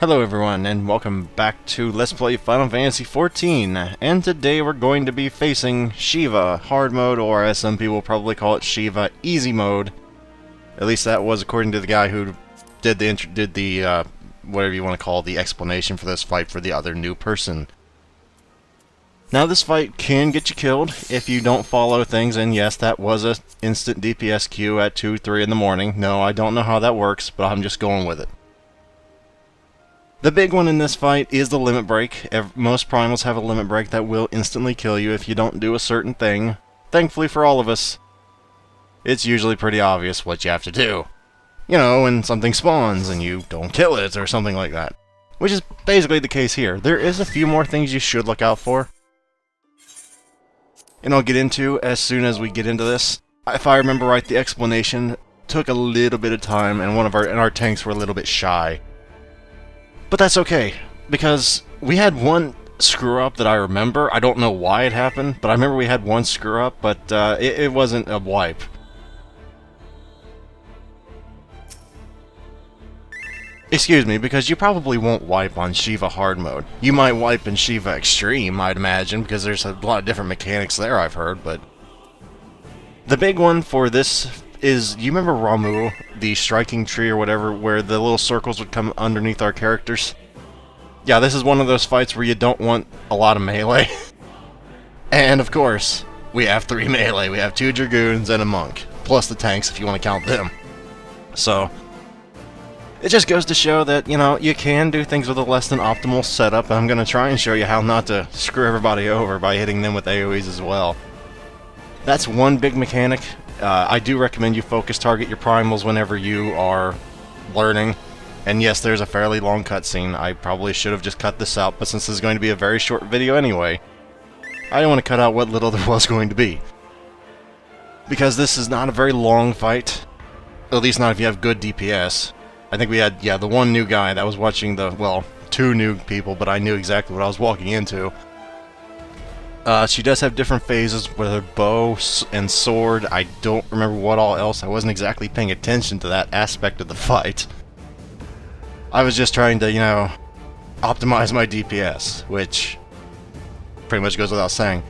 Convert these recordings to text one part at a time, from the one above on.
Hello everyone, and welcome back to Let's Play Final Fantasy XIV, and today we're going to be facing Shiva Hard Mode, or as some people probably call it, Shiva Easy Mode. At least that was according to the guy who did the whatever you want to call the explanation for this fight for the other new person. Now this fight can get you killed if you don't follow things, and yes, that was an instant DPS queue at 2, 3 in the morning. No, I don't know how that works, but I'm just going with it. The big one in this fight is the limit break. Most primals have a limit break that will instantly kill you if you don't do a certain thing. Thankfully for all of us, it's usually pretty obvious what you have to do. You know, when something spawns and you don't kill it or something like that. Which is basically the case here. There is a few more things you should look out for, and I'll get into as soon as we get into this. If I remember right, the explanation took a little bit of time, and our tanks were a little bit shy. But that's okay, because we had one screw-up that I remember. I don't know why it happened, but I remember we had one screw-up, but it wasn't a wipe. Excuse me, because you probably won't wipe on Shiva Hard Mode. You might wipe in Shiva Extreme, I'd imagine, because there's a lot of different mechanics there, I've heard, but the big one for this is, you remember Ramu, the striking tree or whatever, where the little circles would come underneath our characters? Yeah, this is one of those fights where you don't want a lot of melee. And of course, we have 3 melee. We have 2 Dragoons and a Monk, plus the tanks if you want to count them. So, it just goes to show that, you know, you can do things with a less than optimal setup, and I'm going to try and show you how not to screw everybody over by hitting them with AoEs as well. That's one big mechanic. I do recommend you focus target your primals whenever you are learning. And yes, there's a fairly long cutscene. I probably should have just cut this out, but since this is going to be a very short video anyway, I didn't want to cut out what little there was going to be. Because this is not a very long fight, at least not if you have good DPS. I think we had, yeah, the one new guy that was watching the, well, 2 new people, but I knew exactly what I was walking into. She does have different phases with her bow and sword. I don't remember what all else. I wasn't exactly paying attention to that aspect of the fight. I was just trying to, you know, optimize my DPS, which pretty much goes without saying.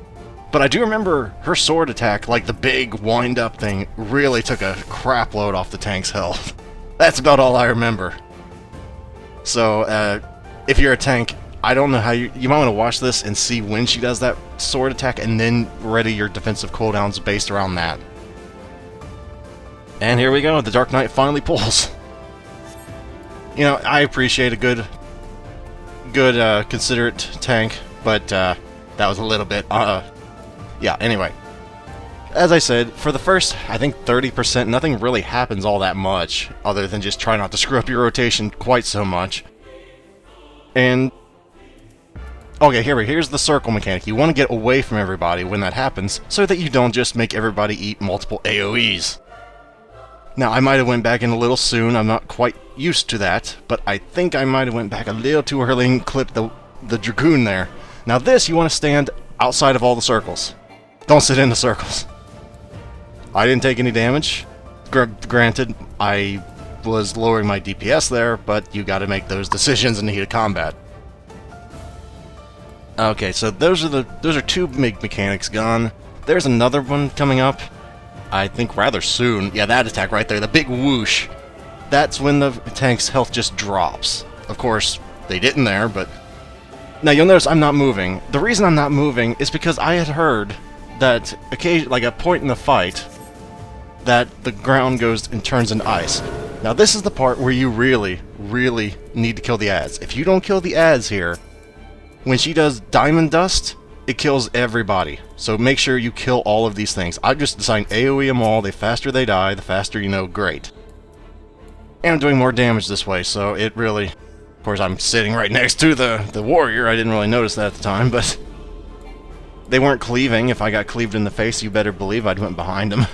But I do remember her sword attack, like the big wind-up thing, really took a crap load off the tank's health. That's about all I remember. So, if you're a tank, I don't know how you might want to watch this and see when she does that sword attack, and then ready your defensive cooldowns based around that. And here we go, the Dark Knight finally pulls. You know, I appreciate a good, considerate tank, but that was a little bit, yeah, anyway. As I said, for the first, I think 30%, nothing really happens all that much, other than just try not to screw up your rotation quite so much. And okay, here's the circle mechanic. You want to get away from everybody when that happens, so that you don't just make everybody eat multiple AoEs. Now, I might have went back in a little soon. I'm not quite used to that, but I think I might have went back a little too early and clipped the Dragoon there. Now this, you want to stand outside of all the circles. Don't sit in the circles. I didn't take any damage. Granted, I was lowering my DPS there, but you got to make those decisions in the heat of combat. Okay, so those are 2 big mechanics gone. There's another one coming up, I think rather soon. Yeah, that attack right there, the big whoosh. That's when the tank's health just drops. Of course, they didn't there, but now you'll notice I'm not moving. The reason I'm not moving is because I had heard that like a point in the fight, that the ground goes and turns into ice. Now this is the part where you really, really need to kill the ads. If you don't kill the ads here, when she does Diamond Dust, it kills everybody. So make sure you kill all of these things. I've just decided AoE them all. The faster they die, the faster you know, great. And I'm doing more damage this way, so it really... Of course, I'm sitting right next to the warrior. I didn't really notice that at the time, but they weren't cleaving. If I got cleaved in the face, you better believe I'd went behind them.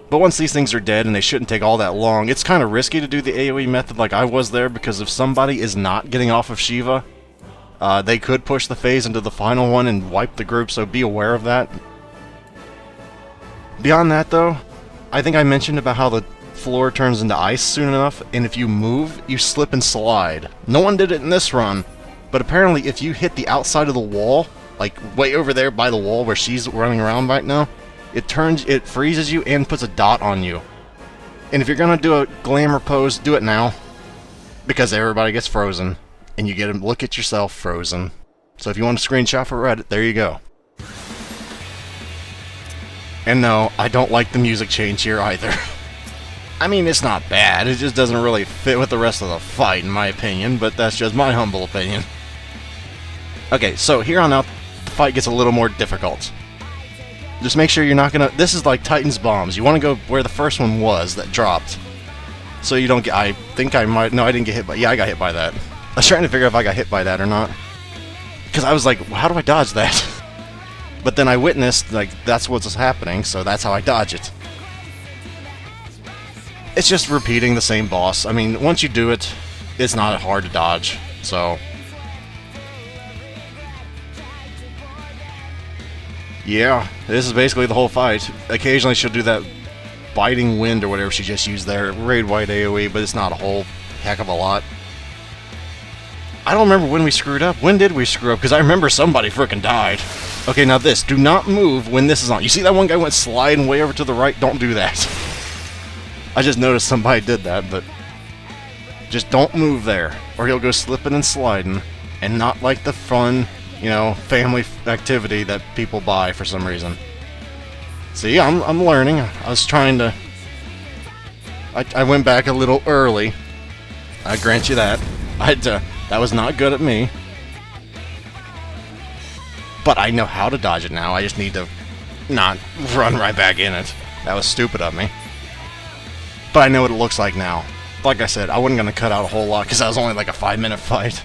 But once these things are dead, and they shouldn't take all that long, it's kind of risky to do the AoE method like I was there, because if somebody is not getting off of Shiva, they could push the phase into the final one and wipe the group, so be aware of that. Beyond that, though, I think I mentioned about how the floor turns into ice soon enough, and if you move, you slip and slide. No one did it in this run, but apparently if you hit the outside of the wall, like way over there by the wall where she's running around right now, it freezes you and puts a dot on you. And if you're gonna do a glamour pose, do it now, because everybody gets frozen, and you get to look at yourself frozen. So if you want a screenshot for Reddit, there you go. And no, I don't like the music change here either. I mean, it's not bad, it just doesn't really fit with the rest of the fight, in my opinion, but that's just my humble opinion. Okay, so here on out, the fight gets a little more difficult. Just make sure you're not gonna... This is like Titan's bombs. You want to go where the first one was that dropped. So you don't get... I think I might... No, I didn't get hit by... Yeah, I got hit by that. I was trying to figure out if I got hit by that or not. Because I was like, how do I dodge that? But then I witnessed, like, that's what's happening, so that's how I dodge it. It's just repeating the same boss. I mean, once you do it, it's not hard to dodge, so... Yeah, this is basically the whole fight. Occasionally she'll do that biting wind or whatever she just used there, raid white AoE, but it's not a whole heck of a lot. I don't remember when we screwed up. When did we screw up? Because I remember somebody frickin' died. Okay, now this. Do not move when this is on. You see that one guy went sliding way over to the right? Don't do that. I just noticed somebody did that, but... Just don't move there, or he'll go slipping and sliding, and not like the fun... You know, family activity that people buy for some reason. See, I'm learning. I was trying to... I went back a little early. I grant you that. That was not good at me. But I know how to dodge it now. I just need to not run right back in it. That was stupid of me. But I know what it looks like now. Like I said, I wasn't going to cut out a whole lot because that was only like a 5-minute fight.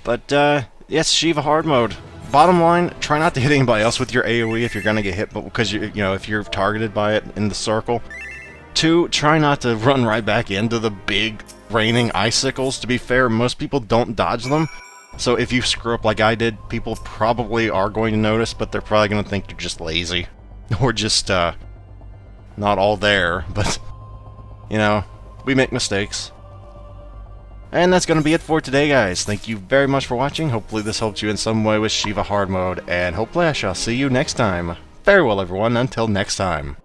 But, yes, Shiva hard mode. Bottom line, try not to hit anybody else with your AoE if you're gonna get hit, but because you know, if you're targeted by it in the circle. 2, try not to run right back into the big raining icicles. To be fair, most people don't dodge them, so if you screw up like I did, people probably are going to notice, but they're probably gonna think you're just lazy or just not all there. But you know, we make mistakes. And that's going to be it for today, guys. Thank you very much for watching. Hopefully this helped you in some way with Shiva hard mode, and hopefully I shall see you next time. Farewell, everyone, until next time.